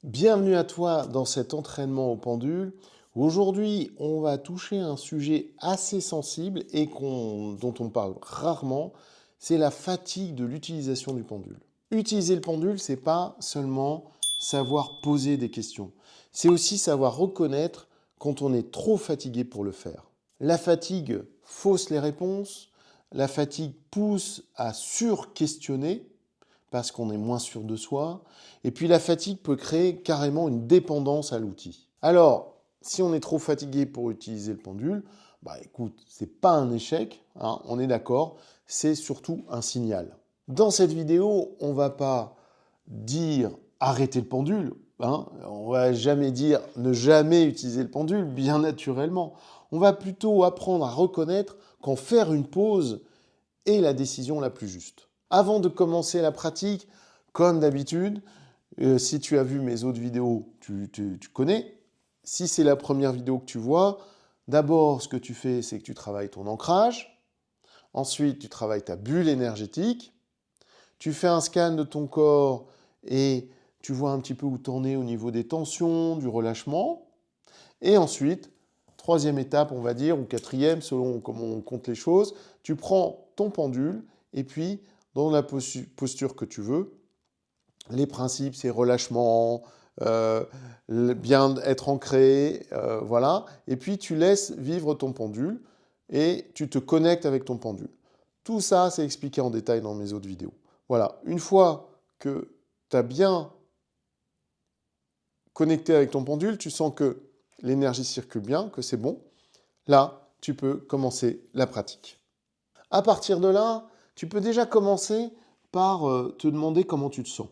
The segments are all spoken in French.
Bienvenue à toi dans cet entraînement au pendule. Aujourd'hui, on va toucher un sujet assez sensible et dont on parle rarement, c'est la fatigue de l'utilisation du pendule. Utiliser le pendule, c'est pas seulement savoir poser des questions, c'est aussi savoir reconnaître quand on est trop fatigué pour le faire. La fatigue fausse les réponses, la fatigue pousse à sur-questionner, parce qu'on est moins sûr de soi. Et puis la fatigue peut créer carrément une dépendance à l'outil. Alors, si on est trop fatigué pour utiliser le pendule, bah écoute, c'est pas un échec, hein, on est d'accord, c'est surtout un signal. Dans cette vidéo, on va pas dire arrêter le pendule, hein, on va jamais dire ne jamais utiliser le pendule, bien naturellement. On va plutôt apprendre à reconnaître quand faire une pause est la décision la plus juste. Avant de commencer la pratique, comme d'habitude, si tu as vu mes autres vidéos, tu connais. Si c'est la première vidéo que tu vois, d'abord, ce que tu fais, c'est que tu travailles ton ancrage. Ensuite, tu travailles ta bulle énergétique. Tu fais un scan de ton corps et tu vois un petit peu où tu en es au niveau des tensions, du relâchement. Et ensuite, troisième étape, on va dire, ou quatrième, selon comment on compte les choses, tu prends ton pendule et puis, dans la posture que tu veux, les principes, c'est relâchement, bien être ancré, voilà. Et puis, tu laisses vivre ton pendule et tu te connectes avec ton pendule. Tout ça, c'est expliqué en détail dans mes autres vidéos. Voilà. Une fois que tu as bien connecté avec ton pendule, tu sens que l'énergie circule bien, que c'est bon. Là, tu peux commencer la pratique. À partir de là, tu peux déjà commencer par te demander comment tu te sens.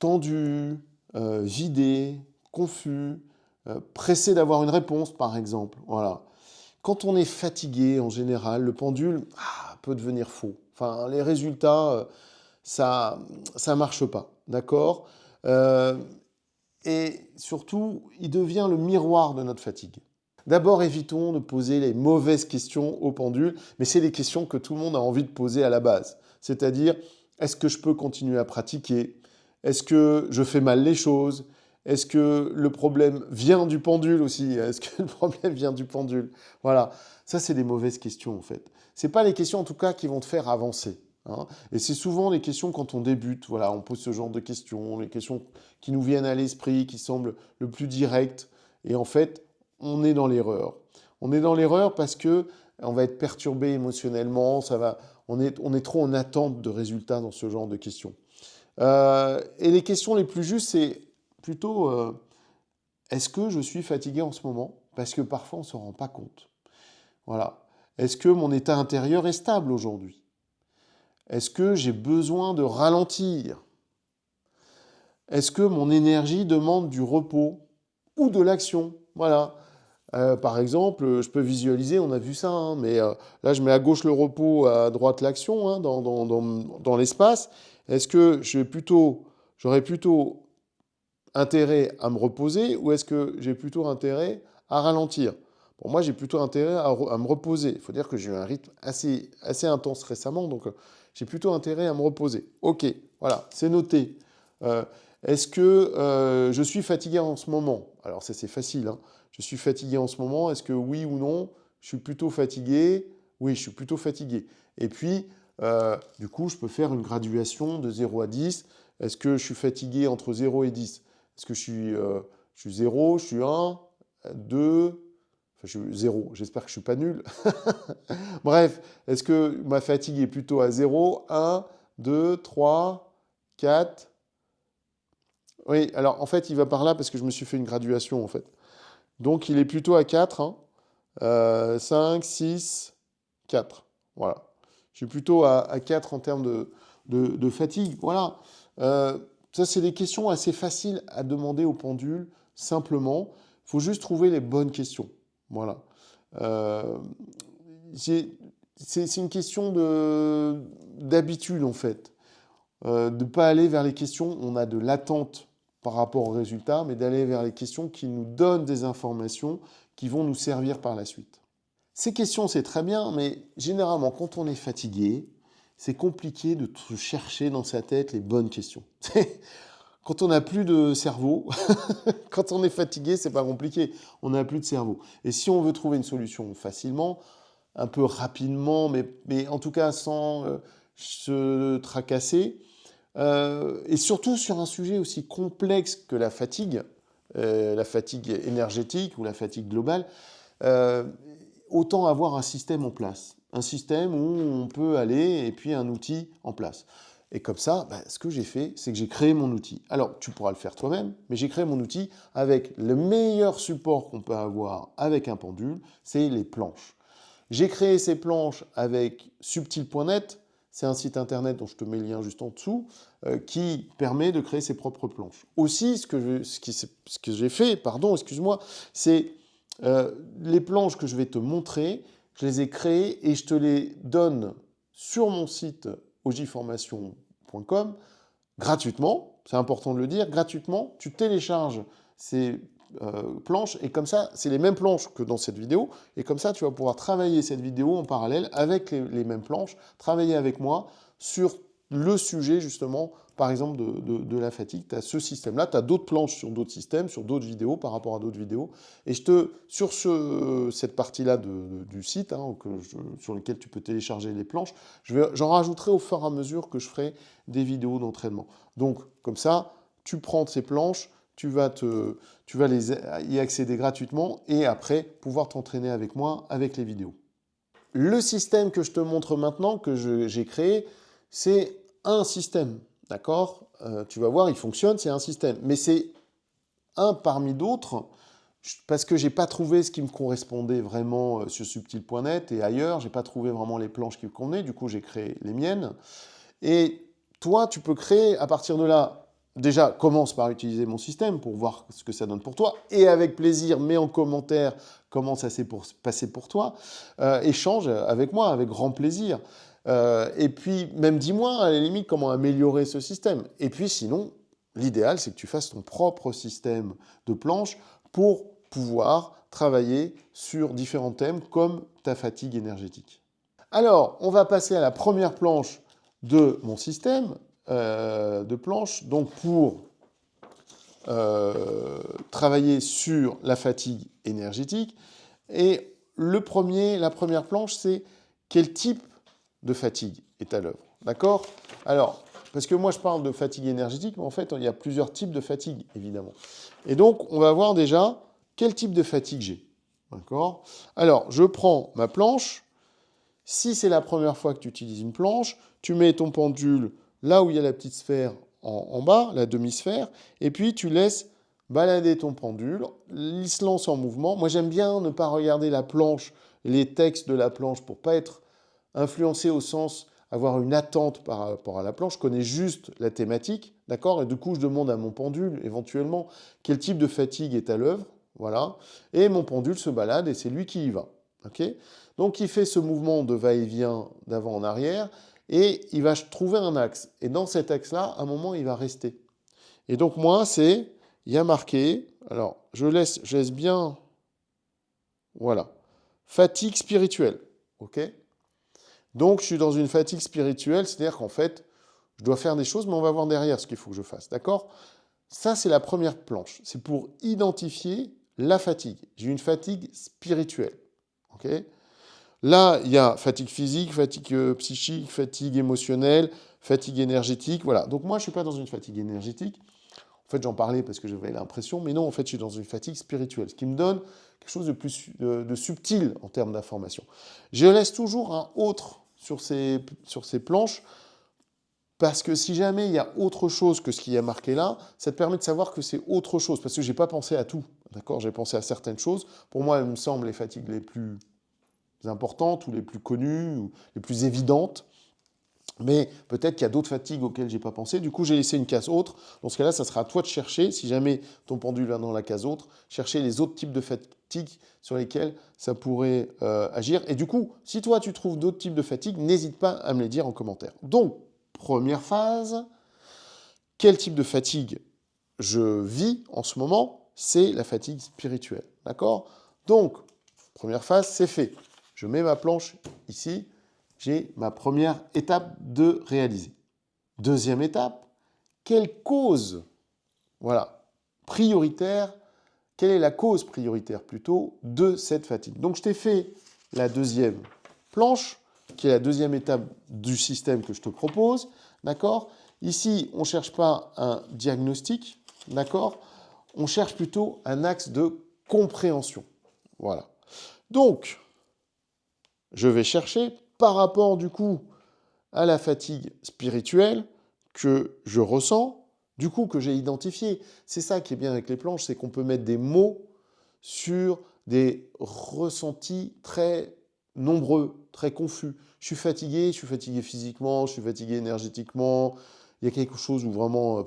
Tendu, vidé, confus, pressé d'avoir une réponse, par exemple. Voilà. Quand on est fatigué, en général, le pendule peut devenir faux. Enfin, les résultats, ça ne marche pas. D'accord. Et surtout, il devient le miroir de notre fatigue. D'abord, évitons de poser les mauvaises questions au pendule, mais c'est les questions que tout le monde a envie de poser à la base. C'est-à-dire, est-ce que je peux continuer à pratiquer? Est-ce que je fais mal les choses? Est-ce que le problème vient du pendule aussi? Est-ce que le problème vient du pendule? Voilà, ça c'est des mauvaises questions en fait. Ce pas les questions en tout cas qui vont te faire avancer. Hein. Et c'est souvent les questions quand on débute. Voilà, on pose ce genre de questions, les questions qui nous viennent à l'esprit, qui semblent le plus directes. Et en fait, on est dans l'erreur. On est dans l'erreur parce que on va être perturbé émotionnellement, on est trop en attente de résultats dans ce genre de questions. Et les questions les plus justes, c'est plutôt est-ce que je suis fatigué en ce moment? Parce que parfois, on ne se rend pas compte. Voilà. Est-ce que mon état intérieur est stable aujourd'hui? Est-ce que j'ai besoin de ralentir? Est-ce que mon énergie demande du repos ou de l'action? Voilà. Par exemple, je peux visualiser, on a vu ça, hein, mais là je mets à gauche le repos, à droite l'action, hein, dans l'espace. Est-ce que j'aurais plutôt intérêt à me reposer ou est-ce que j'ai plutôt intérêt à ralentir? Pour moi, j'ai plutôt intérêt à me reposer. Il faut dire que j'ai eu un rythme assez intense récemment, donc j'ai plutôt intérêt à me reposer. Ok, voilà, c'est noté. Euh, Est-ce que je suis fatigué en ce moment? Alors ça c'est facile, hein. Je suis fatigué en ce moment. Est-ce que oui ou non, je suis plutôt fatigué? Oui, je suis plutôt fatigué. Et puis, du coup, je peux faire une graduation de 0 à 10. Est-ce que je suis fatigué entre 0 et 10? Est-ce que je suis 0, je suis 1, 2, enfin je suis 0, j'espère que je ne suis pas nul. Bref, est-ce que ma fatigue est plutôt à 0, 1, 2, 3, 4? Oui, alors en fait, il va par là parce que je me suis fait une graduation en fait. Donc il est plutôt à 4, hein. 5, 6, 4. Voilà. Je suis plutôt à 4 en termes de fatigue. Voilà. Euh, Ça, c'est des questions assez faciles à demander au pendule, simplement. Il faut juste trouver les bonnes questions. Voilà. Euh, c'est une question d'habitude, en fait. De ne pas aller vers les questions, on a de l'attente par rapport aux résultats, mais d'aller vers les questions qui nous donnent des informations qui vont nous servir par la suite. Ces questions, c'est très bien, mais généralement, quand on est fatigué, c'est compliqué de chercher dans sa tête les bonnes questions. Quand on n'a plus de cerveau, quand on est fatigué, c'est pas compliqué. On n'a plus de cerveau. Et si on veut trouver une solution facilement, un peu rapidement, mais en tout cas sans se tracasser, et surtout sur un sujet aussi complexe que la fatigue énergétique ou la fatigue globale, euh, autant avoir un système en place. Un système où on peut aller et puis un outil en place. Et comme ça, ce que j'ai fait, c'est que j'ai créé mon outil. Alors, tu pourras le faire toi-même, mais j'ai créé mon outil avec le meilleur support qu'on peut avoir avec un pendule, c'est les planches. J'ai créé ces planches avec subtil.net, c'est un site internet dont je te mets le lien juste en dessous, qui permet de créer ses propres planches. Aussi, ce que j'ai fait, pardon, excuse-moi, c'est les planches que je vais te montrer, je les ai créées et je te les donne sur mon site ojiformation.com gratuitement, c'est important de le dire, gratuitement, tu télécharges ces planches et comme ça, c'est les mêmes planches que dans cette vidéo et comme ça, tu vas pouvoir travailler cette vidéo en parallèle avec les mêmes planches, travailler avec moi sur le sujet justement, par exemple, de la fatigue. Tu as ce système-là, tu as d'autres planches sur d'autres systèmes, sur d'autres vidéos, par rapport à d'autres vidéos. Et sur cette partie-là du site, sur lequel tu peux télécharger les planches, j'en rajouterai au fur et à mesure que je ferai des vidéos d'entraînement. Donc, comme ça, tu prends ces planches, tu vas y accéder gratuitement et après, pouvoir t'entraîner avec moi avec les vidéos. Le système que je te montre maintenant, que j'ai créé, c'est un système, d'accord? Tu vas voir, il fonctionne, c'est un système. Mais c'est un parmi d'autres, parce que je n'ai pas trouvé ce qui me correspondait vraiment sur subtil.net et ailleurs, je n'ai pas trouvé vraiment les planches qui me convenaient, du coup j'ai créé les miennes. Et toi, tu peux créer à partir de là. Déjà, commence par utiliser mon système pour voir ce que ça donne pour toi. Et avec plaisir, mets en commentaire comment ça s'est passé pour toi. Échange avec moi, avec grand plaisir. Et puis, même dis-moi, à la limite, comment améliorer ce système. Et puis, sinon, l'idéal, c'est que tu fasses ton propre système de planche pour pouvoir travailler sur différents thèmes comme ta fatigue énergétique. Alors, on va passer à la première planche de mon système de planches. Donc, pour travailler sur la fatigue énergétique. Et la première planche, c'est quel type de fatigue est à l'œuvre. D'accord? Alors, parce que moi, je parle de fatigue énergétique, mais en fait, il y a plusieurs types de fatigue, évidemment. Et donc, on va voir déjà quel type de fatigue j'ai. D'accord? Alors, je prends ma planche. Si c'est la première fois que tu utilises une planche, tu mets ton pendule là où il y a la petite sphère en bas, la demi-sphère, et puis tu laisses balader ton pendule, il se lance en mouvement. Moi, j'aime bien ne pas regarder la planche, les textes de la planche pour pas être influencé au sens avoir une attente par rapport à la planche. Je connais juste la thématique, d'accord? Et du coup, je demande à mon pendule, éventuellement, quel type de fatigue est à l'œuvre, voilà. Et mon pendule se balade et c'est lui qui y va, ok? Donc, il fait ce mouvement de va-et-vient d'avant en arrière et il va trouver un axe. Et dans cet axe-là, à un moment, il va rester. Et donc, moi, il y a marqué, alors, je laisse bien, voilà, fatigue spirituelle, ok? Donc, je suis dans une fatigue spirituelle, c'est-à-dire qu'en fait, je dois faire des choses, mais on va voir derrière ce qu'il faut que je fasse, d'accord? Ça, c'est la première planche. C'est pour identifier la fatigue. J'ai une fatigue spirituelle, ok? Là, il y a fatigue physique, fatigue psychique, fatigue émotionnelle, fatigue énergétique, voilà. Donc moi, je ne suis pas dans une fatigue énergétique. En fait, j'en parlais parce que j'avais l'impression, mais non, en fait, je suis dans une fatigue spirituelle, ce qui me donne quelque chose de plus de subtil en termes d'information. Je laisse toujours un autre sur ces planches, parce que si jamais il y a autre chose que ce qui est marqué là, ça te permet de savoir que c'est autre chose, parce que je n'ai pas pensé à tout, d'accord? J'ai pensé à certaines choses. Pour moi, elles me semblent les fatigues les plus importantes, ou les plus connues, ou les plus évidentes. Mais peut-être qu'il y a d'autres fatigues auxquelles je n'ai pas pensé. Du coup, j'ai laissé une case autre. Dans ce cas-là, ça sera à toi de chercher, si jamais ton pendule va dans la case autre, chercher les autres types de fatigues sur lesquels ça pourrait agir. Et du coup, si toi, tu trouves d'autres types de fatigues, n'hésite pas à me les dire en commentaire. Donc, première phase, quel type de fatigue je vis en ce moment? C'est la fatigue spirituelle. D'accord? Donc, première phase, c'est fait. Je mets ma planche ici. J'ai ma première étape de réaliser. Deuxième étape, quelle cause Voilà. Prioritaire, quelle est la cause prioritaire plutôt de cette fatigue? Donc je t'ai fait la deuxième planche, qui est la deuxième étape du système que je te propose, d'accord? Ici, on ne cherche pas un diagnostic, d'accord? On cherche plutôt un axe de compréhension. Voilà. Donc, je vais chercher par rapport du coup à la fatigue spirituelle que je ressens, du coup que j'ai identifié. C'est ça qui est bien avec les planches, c'est qu'on peut mettre des mots sur des ressentis très nombreux, très confus. Je suis fatigué physiquement, je suis fatigué énergétiquement, il y a quelque chose où vraiment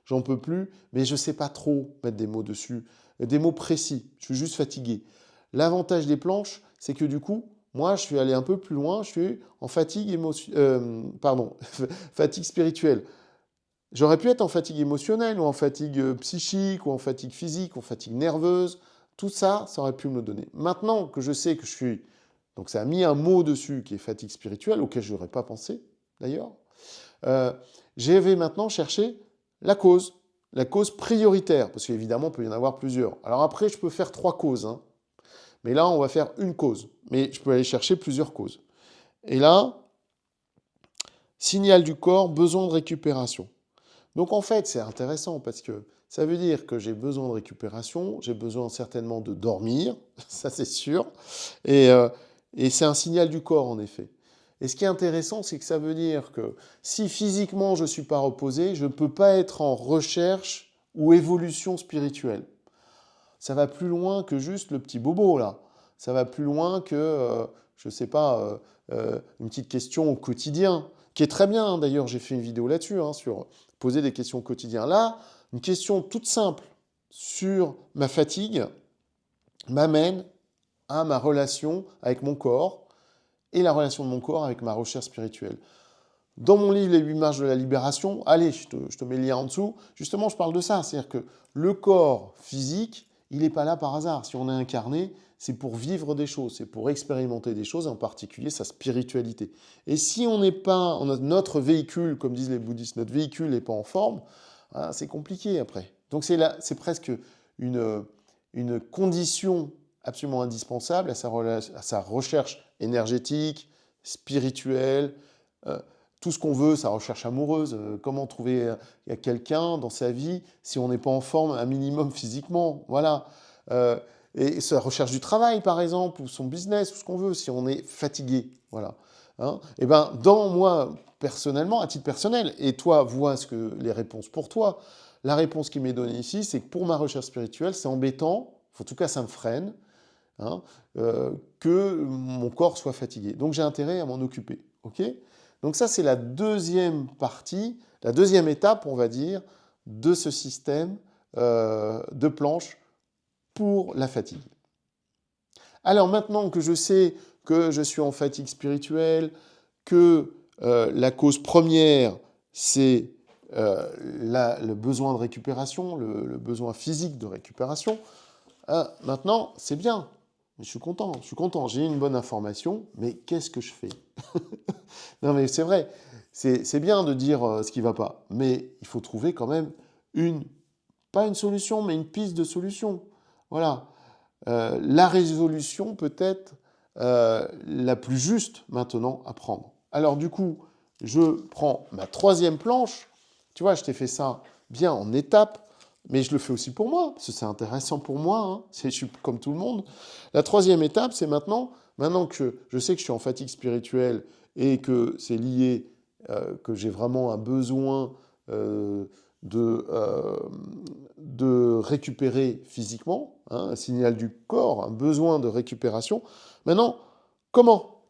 j'en peux plus, mais je ne sais pas trop mettre des mots dessus, des mots précis, je suis juste fatigué. L'avantage des planches, c'est que du coup, moi, je suis allé un peu plus loin, je suis en fatigue fatigue spirituelle. J'aurais pu être en fatigue émotionnelle, ou en fatigue psychique, ou en fatigue physique, ou en fatigue nerveuse. Tout ça, ça aurait pu me le donner. Maintenant que je sais que je suis... Donc ça a mis un mot dessus qui est fatigue spirituelle, auquel je n'aurais pas pensé, d'ailleurs. Je vais maintenant chercher la cause prioritaire, parce qu'évidemment, il peut y en avoir plusieurs. Alors après, je peux faire 3 causes, hein. Mais là, on va faire une cause. Mais je peux aller chercher plusieurs causes. Et là, signal du corps, besoin de récupération. Donc en fait, c'est intéressant parce que ça veut dire que j'ai besoin de récupération, j'ai besoin certainement de dormir, ça c'est sûr, et c'est un signal du corps en effet. Et ce qui est intéressant, c'est que ça veut dire que si physiquement je ne suis pas reposé, je ne peux pas être en recherche ou évolution spirituelle. Ça va plus loin que juste le petit bobo, là. Ça va plus loin que, je ne sais pas, une petite question au quotidien, qui est très bien, hein. D'ailleurs, j'ai fait une vidéo là-dessus, hein, sur poser des questions au quotidien. Là, une question toute simple sur ma fatigue m'amène à ma relation avec mon corps et la relation de mon corps avec ma recherche spirituelle. Dans mon livre Les 8 marches de la libération, allez, je te mets le lien en dessous, justement, je parle de ça. C'est-à-dire que le corps physique, il n'est pas là par hasard. Si on est incarné, c'est pour vivre des choses, c'est pour expérimenter des choses, en particulier sa spiritualité. Et si on n'est pas, notre véhicule, comme disent les bouddhistes, notre véhicule n'est pas en forme, hein, c'est compliqué après. Donc c'est presque une condition absolument indispensable à sa recherche énergétique, spirituelle, tout ce qu'on veut, sa recherche amoureuse, comment trouver quelqu'un dans sa vie si on n'est pas en forme un minimum physiquement, voilà. Et sa recherche du travail, par exemple, ou son business, ou ce qu'on veut, si on est fatigué, voilà. Hein, et ben, dans moi, personnellement, à titre personnel, et toi, vois les réponses pour toi, la réponse qui m'est donnée ici, c'est que pour ma recherche spirituelle, c'est embêtant, en tout cas, ça me freine, hein, que mon corps soit fatigué. Donc, j'ai intérêt à m'en occuper, ok ? Donc ça, c'est la deuxième partie, la deuxième étape, on va dire, de ce système de planche pour la fatigue. Alors maintenant que je sais que je suis en fatigue spirituelle, que la cause première, c'est le besoin de récupération, le besoin physique de récupération, maintenant, c'est bien. Je suis content, j'ai une bonne information, mais qu'est-ce que je fais? Non, mais c'est vrai, c'est bien de dire ce qui ne va pas, mais il faut trouver quand même pas une solution, mais une piste de solution. Voilà. La résolution peut-être la plus juste maintenant à prendre. Alors du coup, je prends ma troisième planche. Tu vois, je t'ai fait ça bien en étapes, mais je le fais aussi pour moi, parce que c'est intéressant pour moi, hein. Je suis comme tout le monde. La troisième étape, c'est maintenant que je sais que je suis en fatigue spirituelle et que c'est lié, que j'ai vraiment un besoin de récupérer physiquement, hein, un signal du corps, un besoin de récupération. Maintenant, comment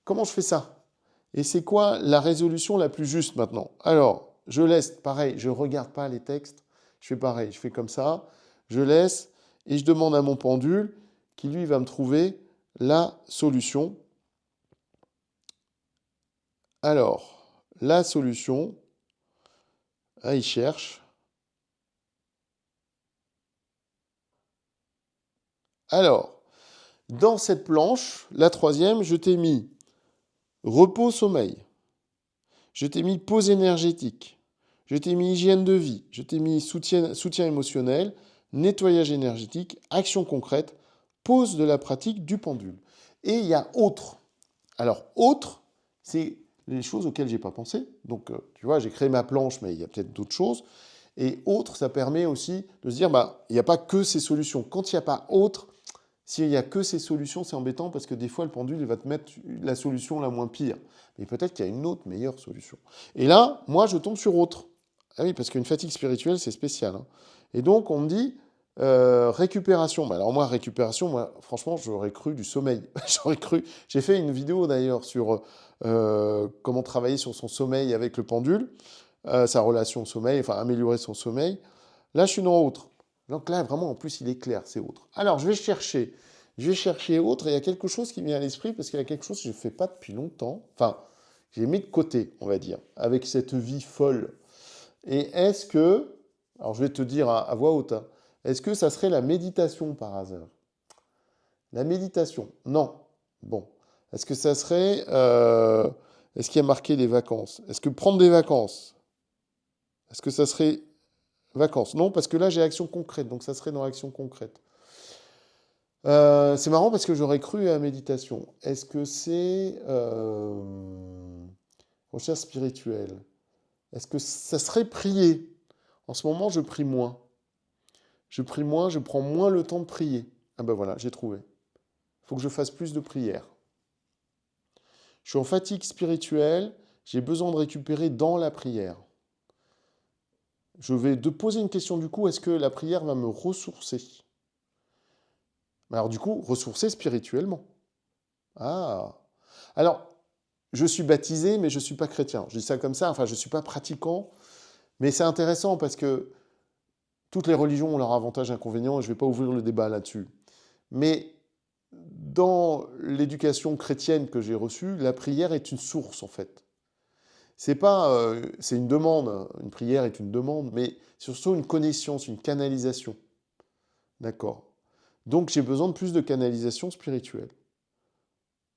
je fais ça? Et c'est quoi la résolution la plus juste maintenant? Alors, je laisse, pareil, je ne regarde pas les textes, je fais pareil, je fais comme ça, je laisse et je demande à mon pendule qui, lui, va me trouver la solution. Alors, la solution, il cherche. Alors, dans cette planche, la troisième, je t'ai mis repos-sommeil. Je t'ai mis pause énergétique. je t'ai mis hygiène de vie, je t'ai mis soutien émotionnel, nettoyage énergétique, action concrète, pose de la pratique du pendule. Et il y a autre. Alors, autre, c'est les choses auxquelles je n'ai pas pensé. Donc, tu vois, j'ai créé ma planche, mais il y a peut-être d'autres choses. Et autre, ça permet aussi de se dire, bah, il n'y a pas que ces solutions. Quand il n'y a pas autre, s'il n'y a que ces solutions, c'est embêtant parce que des fois, le pendule, il va te mettre la solution la moins pire. Mais peut-être qu'il y a une autre meilleure solution. Et là, moi, je tombe sur autre. Ah oui, parce qu'une fatigue spirituelle, c'est spécial. Hein. Et donc, on me dit, récupération. Bah alors moi, récupération, moi, franchement, j'aurais cru du sommeil. J'aurais cru. J'ai fait une vidéo d'ailleurs sur comment travailler sur son sommeil avec le pendule, sa relation au sommeil, enfin améliorer son sommeil. Là, je suis dans autre. Donc là, vraiment, en plus, il est clair, c'est autre. Alors, je vais chercher autre, et il y a quelque chose qui me vient à l'esprit, parce qu'il y a quelque chose que je ne fais pas depuis longtemps. Enfin, j'ai mis de côté, on va dire, avec cette vie folle. Et est-ce que, alors je vais te dire à voix haute, hein, est-ce que ça serait la méditation par hasard? La méditation? Non. Bon. Est-ce que ça serait... est-ce qu'il y a marqué les vacances? Est-ce que prendre des vacances? Est-ce que ça serait vacances? Non, parce que là j'ai action concrète, donc ça serait dans action concrète. C'est marrant parce que j'aurais cru à la méditation. Est-ce que c'est recherche spirituelle? Est-ce que ça serait prier? En ce moment, je prie moins. Je prie moins, je prends moins le temps de prier. Ah ben voilà, j'ai trouvé. Il faut que je fasse plus de prières. Je suis en fatigue spirituelle, j'ai besoin de récupérer dans la prière. Je vais te poser une question du coup, est-ce que la prière va me ressourcer? Alors du coup, ressourcer spirituellement. Ah. Alors, je suis baptisé, mais je ne suis pas chrétien. Je dis ça comme ça, enfin, je ne suis pas pratiquant, mais c'est intéressant parce que toutes les religions ont leurs avantages et inconvénients, et je ne vais pas ouvrir le débat là-dessus. Mais dans l'éducation chrétienne que j'ai reçue, la prière est une source, en fait. C'est pas, c'est une demande, une prière est une demande, mais surtout une connaissance, une canalisation. D'accord. Donc j'ai besoin de plus de canalisation spirituelle.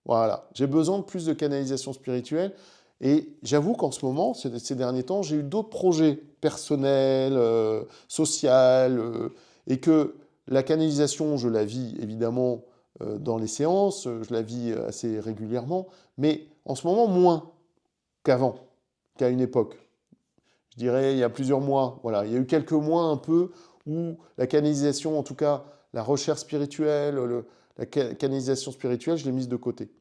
Voilà, j'ai besoin de plus de canalisation spirituelle. Et j'avoue qu'en ce moment, ces derniers temps, j'ai eu d'autres projets personnels, sociaux, et que la canalisation, je la vis évidemment dans les séances, je la vis assez régulièrement, mais en ce moment moins qu'avant, qu'à une époque. Je dirais il y a plusieurs mois. Voilà, il y a eu quelques mois un peu où la canalisation, en tout cas la recherche spirituelle, la canalisation spirituelle, je l'ai mise de côté.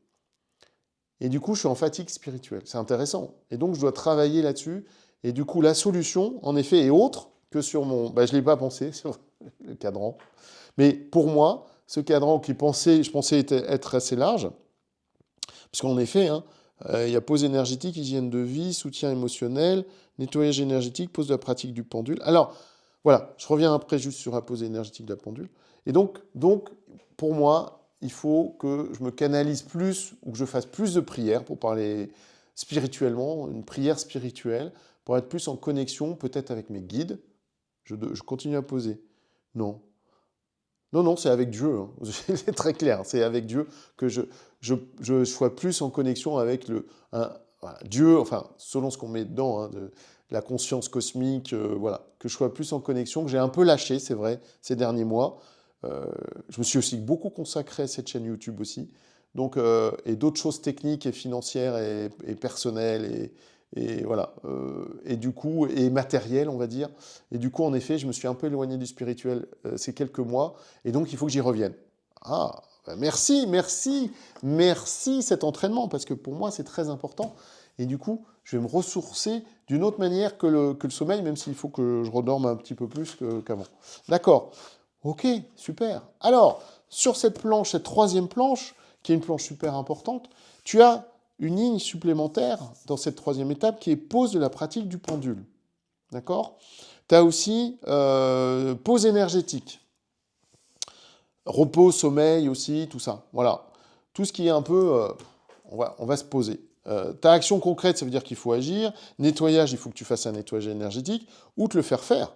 Et du coup, je suis en fatigue spirituelle. C'est intéressant. Et donc, je dois travailler là-dessus. Et du coup, la solution, en effet, est autre que sur mon... Ben, je ne l'ai pas pensé sur le cadran. Mais pour moi, ce cadran qui pensait, je pensais être assez large, puisqu'en effet, hein, il y a pause énergétique, hygiène de vie, soutien émotionnel, nettoyage énergétique, pause de la pratique du pendule. Alors, voilà, je reviens après juste sur la pause énergétique de la pendule. Et donc pour moi, il faut que je me canalise plus ou que je fasse plus de prières pour parler spirituellement, une prière spirituelle, pour être plus en connexion peut-être avec mes guides. Je continue à poser. Non. Non, non, c'est avec Dieu. Hein. C'est très clair. C'est avec Dieu que je sois plus en connexion avec voilà, Dieu, enfin, selon ce qu'on met dedans, hein, de la conscience cosmique, voilà, que je sois plus en connexion, que j'ai un peu lâché, c'est vrai, ces derniers mois. Je me suis aussi beaucoup consacré à cette chaîne YouTube aussi. Donc, et d'autres choses techniques et financières et personnelles et voilà. Et du coup, et matérielles, on va dire. Et du coup, en effet, je me suis un peu éloigné du spirituel ces quelques mois. Et donc, il faut que j'y revienne. Ah, ben merci, merci, merci cet entraînement, parce que pour moi, c'est très important. Et du coup, je vais me ressourcer d'une autre manière que le sommeil, même s'il faut que je redorme un petit peu plus qu'avant. D'accord. Ok, super. Alors, sur cette planche, cette troisième planche, qui est une planche super importante, tu as une ligne supplémentaire dans cette troisième étape qui est pause de la pratique du pendule. D'accord? Tu as aussi pause énergétique. Repos, sommeil aussi, tout ça. Voilà. Tout ce qui est un peu... on va se poser. Ta action concrète, ça veut dire qu'il faut agir. Nettoyage, il faut que tu fasses un nettoyage énergétique ou te le faire faire.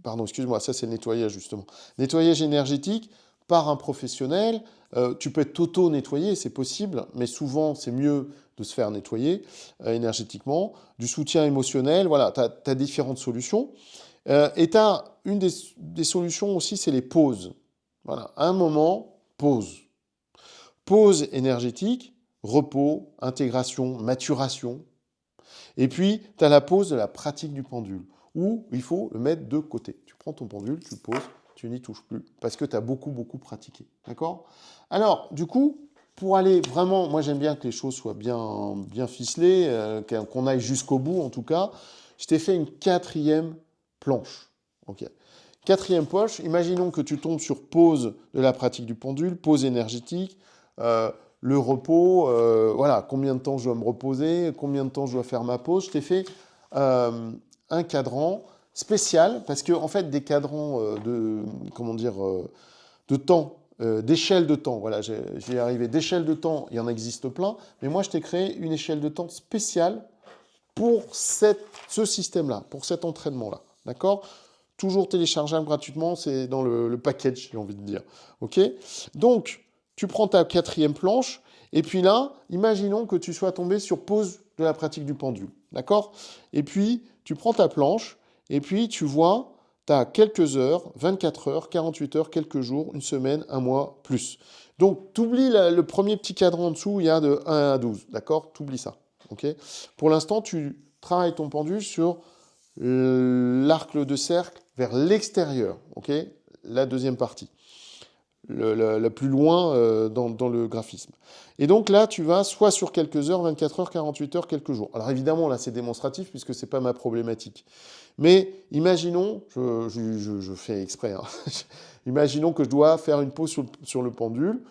Pardon, excuse-moi, ça c'est le nettoyage justement. Nettoyage énergétique par un professionnel. Tu peux être auto-nettoyé, c'est possible, mais souvent c'est mieux de se faire nettoyer énergétiquement, du soutien émotionnel, voilà, tu as différentes solutions. Et tu as une des solutions aussi, c'est les pauses. Voilà, un moment, pause. Pause énergétique, repos, intégration, maturation. Et puis, tu as la pause de la pratique du pendule, où il faut le mettre de côté. Tu prends ton pendule, tu le poses, tu n'y touches plus, parce que tu as beaucoup, beaucoup pratiqué. D'accord? Alors, du coup, pour aller vraiment, moi j'aime bien que les choses soient bien, bien ficelées, qu'on aille jusqu'au bout en tout cas, je t'ai fait une 4e planche. Ok. 4e poche, imaginons que tu tombes sur pause de la pratique du pendule, pause énergétique, le repos, voilà, combien de temps je dois me reposer, combien de temps je dois faire ma pause. Je t'ai fait un cadran spécial, parce que en fait, des cadrans comment dire, de temps, d'échelle de temps, voilà, j'y arrivé, d'échelle de temps, il y en existe plein, mais moi, je t'ai créé une échelle de temps spéciale pour ce système-là, pour cet entraînement-là, d'accord? Toujours téléchargeable gratuitement, c'est dans le package, j'ai envie de dire. Ok? Donc, tu prends ta 4e planche, et puis là, imaginons que tu sois tombé sur pause de la pratique du pendule. D'accord? Et puis, tu prends ta planche, et puis tu vois, tu as quelques heures, 24 heures, 48 heures, quelques jours, une semaine, un mois, plus. Donc, tu oublies le premier petit cadran en dessous, il y a de 1 à 12. D'accord? Tu oublies ça. Ok? Pour l'instant, tu travailles ton pendule sur l'arc de cercle vers l'extérieur, ok? La deuxième partie, la plus loin dans le graphisme. Et donc là, tu vas soit sur quelques heures, 24 heures, 48 heures, quelques jours. Alors évidemment, là, c'est démonstratif puisque ce n'est pas ma problématique. Mais imaginons, je fais exprès, hein, imaginons que je dois faire une pause sur le pendule.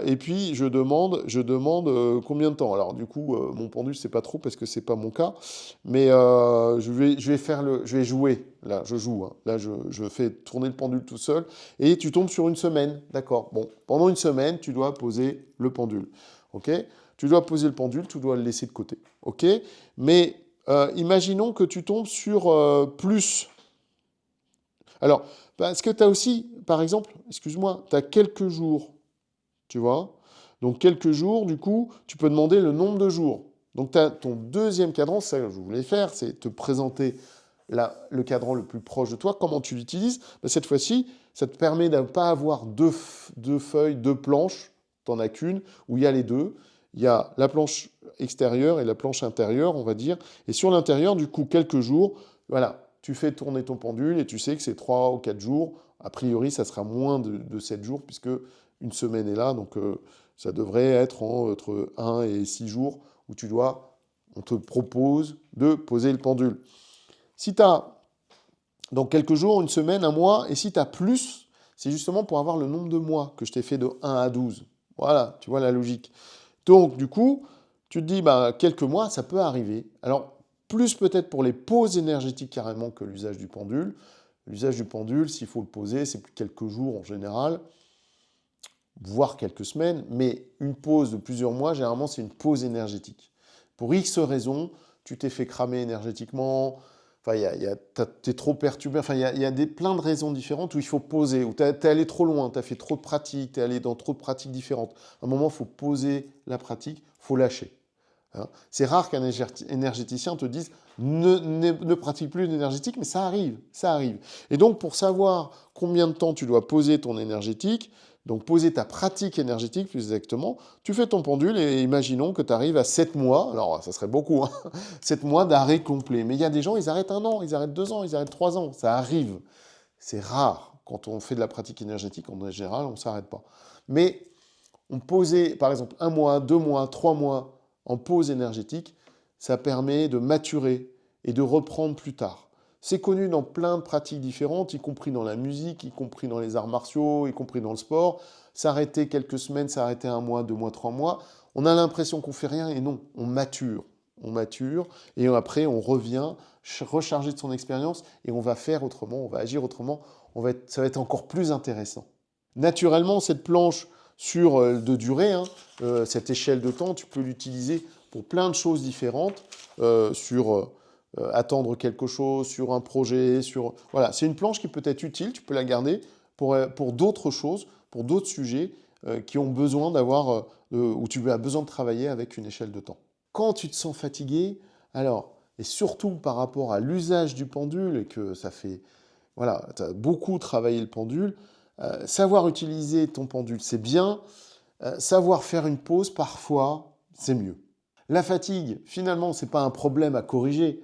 Et puis je demande combien de temps. Alors du coup, mon pendule, c'est pas trop parce que c'est pas mon cas, mais je vais jouer. Là, je joue. Hein. Là, je fais tourner le pendule tout seul et tu tombes sur une semaine, d'accord. Bon, pendant une semaine, tu dois poser le pendule, ok. Tu dois poser le pendule, tu dois le laisser de côté, ok. Mais imaginons que tu tombes sur plus. Alors, parce que tu as aussi, par exemple, excuse-moi, tu as quelques jours. Tu vois? Donc quelques jours, du coup, tu peux demander le nombre de jours. Donc tu as ton deuxième cadran, c'est ça que je voulais faire, c'est te présenter le cadran le plus proche de toi. Comment tu l'utilises? Ben, cette fois-ci, ça te permet de ne pas avoir deux feuilles, deux planches, tu n'en as qu'une, où il y a les deux. Il y a la planche extérieure et la planche intérieure, on va dire. Et sur l'intérieur, du coup, quelques jours, voilà, tu fais tourner ton pendule et tu sais que c'est 3 ou 4 jours. A priori, ça sera moins de 7 jours, puisque une semaine est là, donc ça devrait être entre 1 et 6 jours où on te propose de poser le pendule. Si tu as donc quelques jours, une semaine, un mois, et si tu as plus, c'est justement pour avoir le nombre de mois que je t'ai fait de 1 à 12. Voilà, tu vois la logique. Donc du coup, tu te dis, bah, quelques mois, ça peut arriver. Alors, plus peut-être pour les pauses énergétiques carrément que l'usage du pendule. L'usage du pendule, s'il faut le poser, c'est plus quelques jours en général, voire quelques semaines, mais une pause de plusieurs mois, généralement, c'est une pause énergétique. Pour X raisons, tu t'es fait cramer énergétiquement, enfin, t'es trop perturbé, enfin, il y a plein de raisons différentes où il faut poser, où t'es allé trop loin, t'as fait trop de pratiques, t'es allé dans trop de pratiques différentes. À un moment, il faut poser la pratique, il faut lâcher. Hein. C'est rare qu'un énergéticien te dise ne pratique plus l'énergétique, mais ça arrive, ça arrive. Et donc, pour savoir combien de temps tu dois poser ton énergétique, donc poser ta pratique énergétique plus exactement, tu fais ton pendule et imaginons que tu arrives à 7 mois, alors ça serait beaucoup, hein, 7 mois d'arrêt complet. Mais il y a des gens, ils arrêtent 1 an, ils arrêtent 2 ans, ils arrêtent 3 ans, ça arrive. C'est rare. Quand on fait de la pratique énergétique, en général, on ne s'arrête pas. Mais on posait, par exemple, 1 mois, 2 mois, 3 mois en pause énergétique, ça permet de maturer et de reprendre plus tard. C'est connu dans plein de pratiques différentes, y compris dans la musique, y compris dans les arts martiaux, y compris dans le sport. S'arrêter quelques semaines, s'arrêter 1 mois, 2 mois, 3 mois, on a l'impression qu'on fait rien et non, on mature. On mature et après on revient recharger de son expérience et on va faire autrement, on va agir autrement, ça va être encore plus intéressant. Naturellement, cette planche de durée, hein, cette échelle de temps, tu peux l'utiliser pour plein de choses différentes, attendre quelque chose, sur un projet, Voilà, c'est une planche qui peut être utile, tu peux la garder pour d'autres choses, pour d'autres sujets qui ont besoin où tu as besoin de travailler avec une échelle de temps. quand tu te sens fatigué, alors, et surtout par rapport à l'usage du pendule, et que ça fait, voilà, tu as beaucoup travaillé le pendule, savoir utiliser ton pendule, c'est bien. Savoir faire une pause, parfois, c'est mieux. La fatigue, finalement, ce n'est pas un problème à corriger,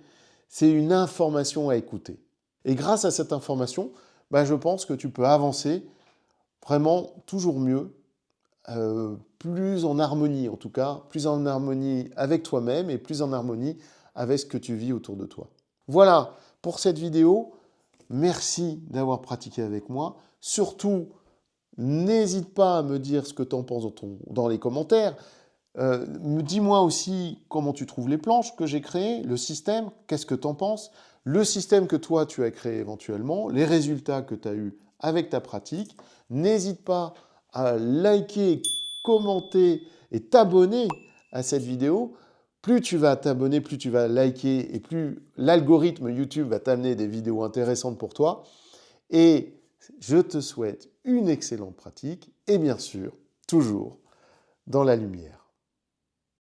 c'est une information à écouter. Et grâce à cette information, je pense que tu peux avancer vraiment toujours mieux, plus en harmonie en tout cas, plus en harmonie avec toi-même et plus en harmonie avec ce que tu vis autour de toi. Voilà pour cette vidéo. Merci d'avoir pratiqué avec moi. Surtout, n'hésite pas à me dire ce que tu en penses dans les commentaires. Dis-moi aussi comment tu trouves les planches que j'ai créées, le système, qu'est-ce que tu en penses, le système que toi tu as créé éventuellement, les résultats que tu as eus avec ta pratique. N'hésite pas à liker, commenter et t'abonner à cette vidéo. Plus tu vas t'abonner, plus tu vas liker et plus l'algorithme YouTube va t'amener des vidéos intéressantes pour toi. Et je te souhaite une excellente pratique et bien sûr, toujours dans la lumière.